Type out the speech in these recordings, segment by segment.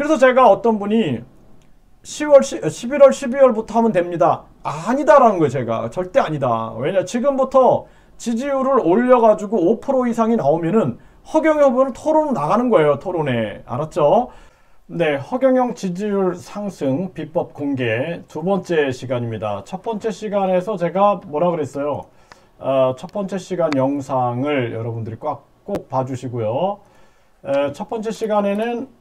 그래서 제가 어떤 분이 11월, 12월부터 하면 됩니다. 아니다라는 거예요. 제가 절대 아니다. 왜냐, 지금부터 지지율을 올려가지고 5% 이상이 나오면은 허경영 후보는 토론 나가는 거예요. 토론에. 알았죠? 네, 허경영 지지율 상승 비법 공개 두 번째 시간입니다. 첫 번째 시간에서 제가 뭐라 그랬어요? 첫 번째 시간 영상을 여러분들이 꼭 봐주시고요. 첫 번째 시간에는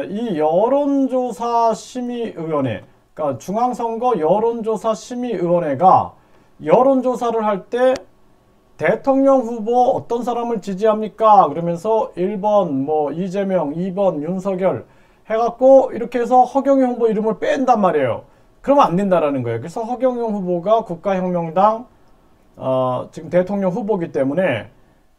이 여론조사 심의위원회, 그러니까 중앙선거 여론조사 심의위원회가 여론조사를 할 때 대통령 후보 어떤 사람을 지지합니까? 그러면서 1번 뭐 이재명, 2번 윤석열 해갖고 이렇게 해서 허경영 후보 이름을 뺀단 말이에요. 그러면 안 된다라는 거예요. 그래서 허경영 후보가 국가혁명당 지금 대통령 후보이기 때문에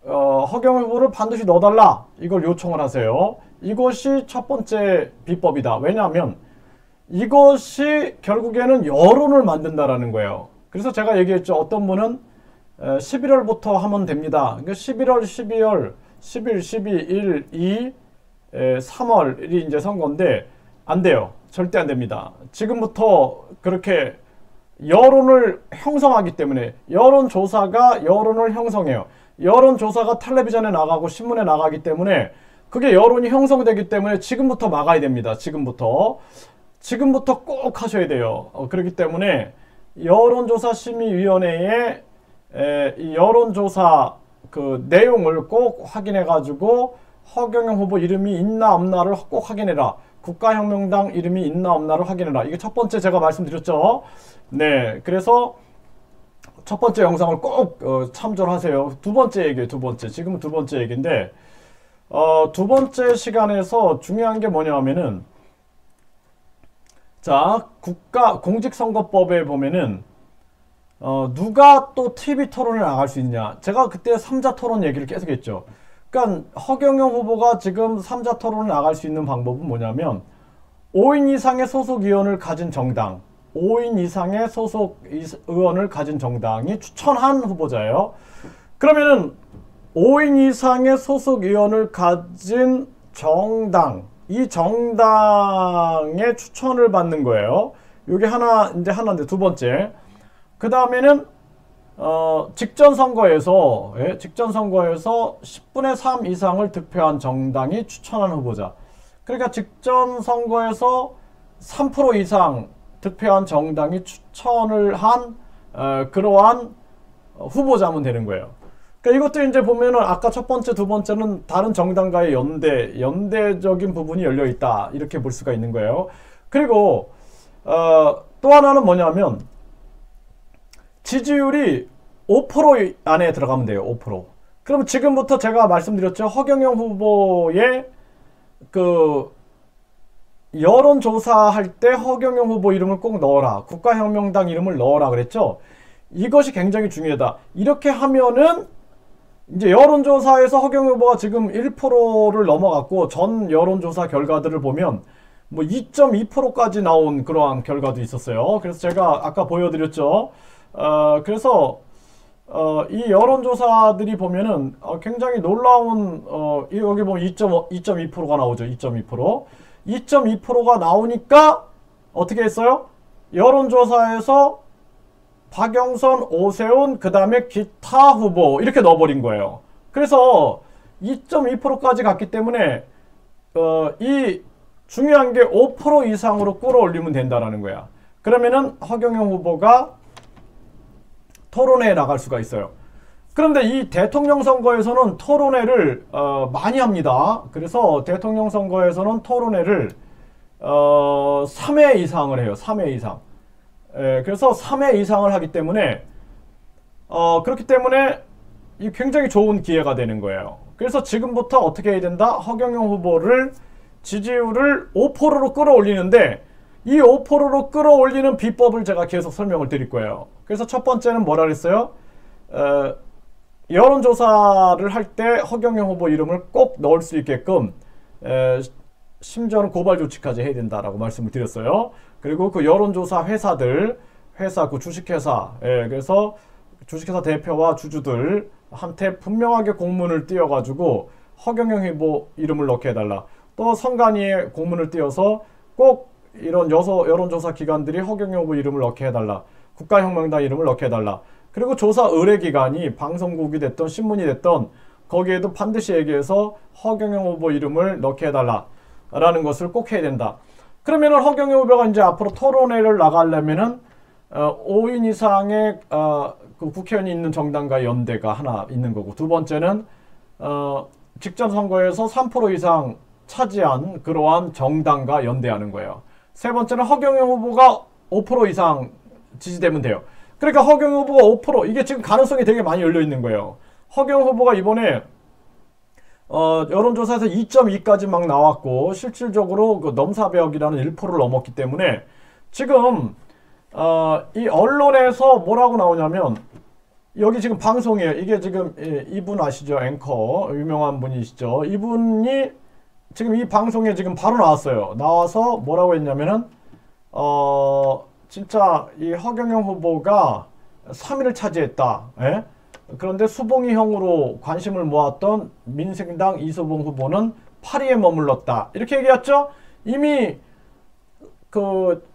허경영 후보를 반드시 넣어달라, 이걸 요청을 하세요. 이것이 첫 번째 비법이다. 왜냐하면 이것이 결국에는 여론을 만든다라는 거예요. 그래서 제가 얘기했죠. 어떤 분은 11월부터 하면 됩니다. 그러니까 11월, 12월, 10일, 12일, 1, 2, 3월이 이제 선거인데 안 돼요. 절대 안 됩니다. 지금부터 그렇게 여론을 형성하기 때문에, 여론조사가 여론을 형성해요. 여론조사가 텔레비전에 나가고 신문에 나가기 때문에 그게 여론이 형성되기 때문에 지금부터 막아야 됩니다. 지금부터 꼭 하셔야 돼요. 그렇기 때문에 여론조사 심의위원회에 이 여론조사 그 내용을 꼭 확인해 가지고 허경영 후보 이름이 있나 없나를 꼭 확인해라. 국가혁명당 이름이 있나 없나를 확인해라. 이게 첫 번째 제가 말씀드렸죠. 네, 그래서 첫 번째 영상을 꼭 참조를 하세요. 두 번째 얘기예요. 두 번째. 지금은 두 번째 얘기인데 두 번째 시간에서 중요한 게 뭐냐 하면은, 자, 공직선거법에 보면은 누가 또 TV 토론에 나갈 수 있냐. 제가 그때 3자 토론 얘기를 계속 했죠. 그러니까 허경영 후보가 지금 3자 토론에 나갈 수 있는 방법은 뭐냐면 5인 이상의 소속 의원을 가진 정당, 5인 이상의 소속 의원을 가진 정당이 추천한 후보자예요. 그러면은 5인 이상의 소속 의원을 가진 정당, 이 정당의 추천을 받는 거예요. 이게 하나인데 두 번째. 그 다음에는 직전 선거에서 10분의 3 이상을 득표한 정당이 추천한 후보자. 그러니까 직전 선거에서 3% 이상 득표한 정당이 추천을 한 그러한 후보자면 되는 거예요. 그러니까 이것도 이제 보면은 아까 첫 번째, 두 번째는 다른 정당과의 연대적인 부분이 열려 있다, 이렇게 볼 수가 있는 거예요. 그리고 또 하나는 뭐냐면 지지율이 5% 안에 들어가면 돼요. 5%. 그럼 지금부터 제가 말씀드렸죠. 허경영 후보의 그 여론조사할 때 허경영 후보 이름을 꼭 넣어라. 국가혁명당 이름을 넣어라 그랬죠. 이것이 굉장히 중요하다. 이렇게 하면은 이제 여론조사에서 허경영 후보가 지금 1%를 넘어갔고, 전 여론조사 결과들을 보면 뭐 2.2%까지 나온 그러한 결과도 있었어요. 그래서 제가 아까 보여드렸죠. 그래서 이 여론조사들이 보면은 굉장히 놀라운 여기 보면 2.2%가 나오죠. 2.2%. 2.2%가 나오니까 어떻게 했어요? 여론조사에서 박영선, 오세훈, 그 다음에 기타 후보 이렇게 넣어버린 거예요. 그래서 2.2%까지 갔기 때문에 이 중요한 게 5% 이상으로 끌어올리면 된다라는 거야. 그러면은 허경영 후보가 토론회에 나갈 수가 있어요. 그런데 이 대통령 선거에서는 토론회를 많이 합니다. 그래서 대통령 선거에서는 토론회를 3회 이상을 해요. 3회 이상. 그래서 3회 이상을 하기 때문에 그렇기 때문에 이 굉장히 좋은 기회가 되는 거예요. 그래서 지금부터 어떻게 해야 된다? 허경영 후보를 지지율을 5%로 끌어올리는데, 이 5%로 끌어올리는 비법을 제가 계속 설명을 드릴 거예요. 그래서 첫 번째는 뭐라 그랬어요? 여론조사를 할 때 허경영 후보 이름을 꼭 넣을 수 있게끔 심지어는 고발 조치까지 해야 된다라고 말씀을 드렸어요. 그리고 그 여론조사 회사들, 그 주식회사, 그래서 주식회사 대표와 주주들한테 분명하게 공문을 띄워가지고 허경영 후보 이름을 넣게 해달라. 또 선관위에 공문을 띄워서 꼭 이런 여론조사 기관들이 허경영 후보 이름을 넣게 해달라. 국가혁명당 이름을 넣게 해달라. 그리고 조사 의뢰기관이 방송국이 됐던 신문이 됐던 거기에도 반드시 얘기해서 허경영 후보 이름을 넣게 해달라 라는 것을 꼭 해야 된다. 그러면은 허경영 후보가 이제 앞으로 토론회를 나가려면은 5인 이상의 그 국회의원이 있는 정당과 연대가 하나 있는 거고, 두 번째는 직전 선거에서 3% 이상 차지한 그러한 정당과 연대하는 거예요. 세 번째는 허경영 후보가 5% 이상 지지되면 돼요. 그러니까 허경영 후보가 5%, 이게 지금 가능성이 되게 많이 열려 있는 거예요. 허경영 후보가 이번에 여론조사에서 2.2까지 막 나왔고, 실질적으로 그 넘사벽이라는 1%를 넘었기 때문에 지금 이 언론에서 뭐라고 나오냐면, 여기 지금 방송이에요. 이게 지금 이분 아시죠? 앵커 유명한 분이시죠? 이분이 지금 이 방송에 지금 바로 나왔어요. 나와서 뭐라고 했냐면은 진짜 이 허경영 후보가 3위를 차지했다. 예? 그런데 수봉이형으로 관심을 모았던 민생당 이수봉 후보는 8위에 머물렀다. 이렇게 얘기했죠? 이미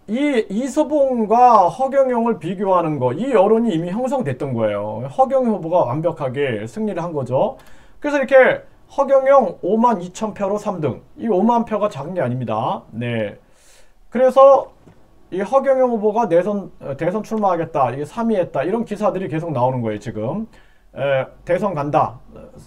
이 이수봉과 허경영을 비교하는 거, 이 여론이 이미 형성됐던 거예요. 허경영 후보가 완벽하게 승리를 한 거죠. 그래서 이렇게 허경영 52,000표로 3등. 이 5만 표가 작은 게 아닙니다. 네. 그래서 이 허경영 후보가 대선 출마하겠다, 이게 3위 했다, 이런 기사들이 계속 나오는 거예요, 지금. 대선 간다,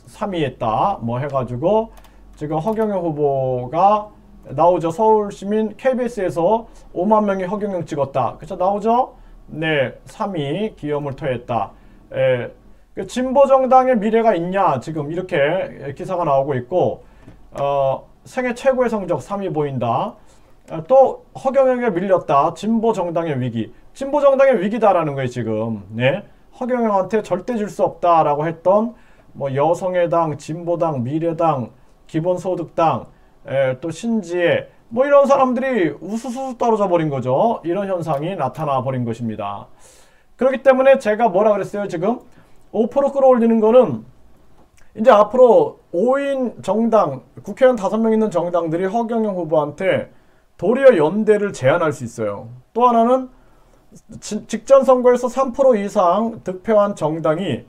3위 했다, 뭐 해가지고, 지금 허경영 후보가 나오죠. 서울시민 KBS에서 5만 명이 허경영 찍었다. 그쵸, 나오죠? 네, 3위 기염을 토했다. 진보정당의 미래가 있냐, 지금 이렇게 기사가 나오고 있고, 생애 최고의 성적 3위 보인다. 또 허경영에게 밀렸다. 진보정당의 위기. 진보정당의 위기다라는 거예요, 지금. 네. 허경영한테 절대 질 수 없다라고 했던 뭐 여성의 당, 진보당, 미래당, 기본소득당, 또 신지혜, 뭐 이런 사람들이 우수수 떨어져 버린 거죠. 이런 현상이 나타나 버린 것입니다. 그렇기 때문에 제가 뭐라 그랬어요, 지금? 5% 끌어올리는 거는 이제 앞으로 5인 정당, 국회의원 5명 있는 정당들이 허경영 후보한테 도리어 연대를 제안할 수 있어요. 또 하나는 직전 선거에서 3% 이상 득표한 정당이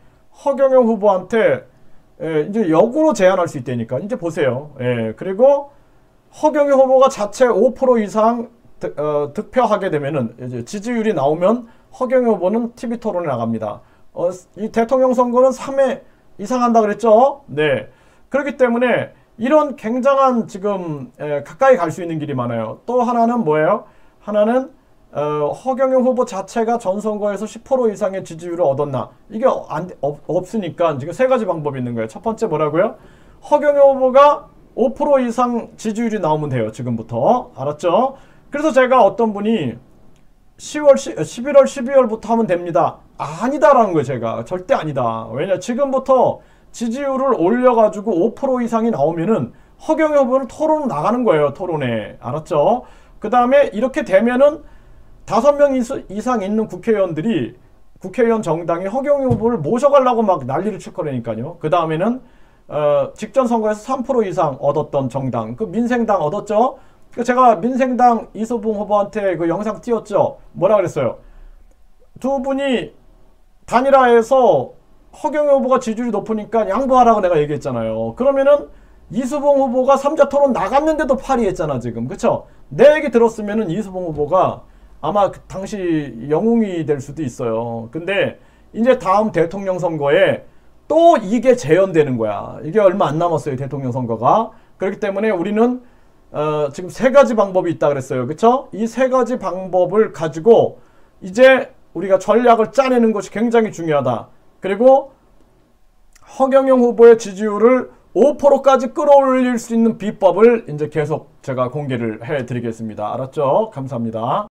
허경영 후보한테 이제 역으로 제안할 수 있다니까. 이제 보세요. 그리고 허경영 후보가 자체 5% 이상 득표하게 되면은 이제 지지율이 나오면 허경영 후보는 TV 토론에 나갑니다. 이 대통령 선거는 3회 이상 한다 그랬죠? 네. 그렇기 때문에 이런 굉장한 지금 가까이 갈 수 있는 길이 많아요. 또 하나는 뭐예요? 하나는 허경영 후보 자체가 전 선거에서 10% 이상의 지지율을 얻었나? 이게 없으니까 지금 세 가지 방법이 있는 거예요. 첫 번째 뭐라고요? 허경영 후보가 5% 이상 지지율이 나오면 돼요. 지금부터. 알았죠? 그래서 제가 어떤 분이 11월, 12월부터 하면 됩니다. 아니다라는 거예요, 제가. 절대 아니다. 왜냐, 지금부터 지지율을 올려가지고 5% 이상이 나오면은 허경영 후보는 토론 나가는 거예요, 토론에. 알았죠? 그 다음에 이렇게 되면은 5명 이상 있는 국회의원들이, 국회의원 정당이 허경영 후보를 모셔가려고 막 난리를 칠 거라니까요. 그 다음에는, 직전 선거에서 3% 이상 얻었던 정당, 그 민생당 얻었죠? 제가 민생당 이수봉 후보한테 그 영상 띄웠죠? 뭐라 그랬어요? 두 분이 단일화해서 허경영 후보가 지지율이 높으니까 양보하라고 내가 얘기했잖아요. 그러면은 이수봉 후보가 3자 토론 나갔는데도 8위 했잖아, 지금. 그쵸? 내 얘기 들었으면은 이수봉 후보가 아마 그 당시 영웅이 될 수도 있어요. 근데 이제 다음 대통령 선거에 또 이게 재현되는 거야. 이게 얼마 안 남았어요, 대통령 선거가. 그렇기 때문에 우리는 지금 세 가지 방법이 있다 그랬어요. 그쵸? 이 세 가지 방법을 가지고 이제 우리가 전략을 짜내는 것이 굉장히 중요하다. 그리고 허경영 후보의 지지율을 5%까지 끌어올릴 수 있는 비법을 이제 계속 제가 공개를 해드리겠습니다. 알았죠? 감사합니다.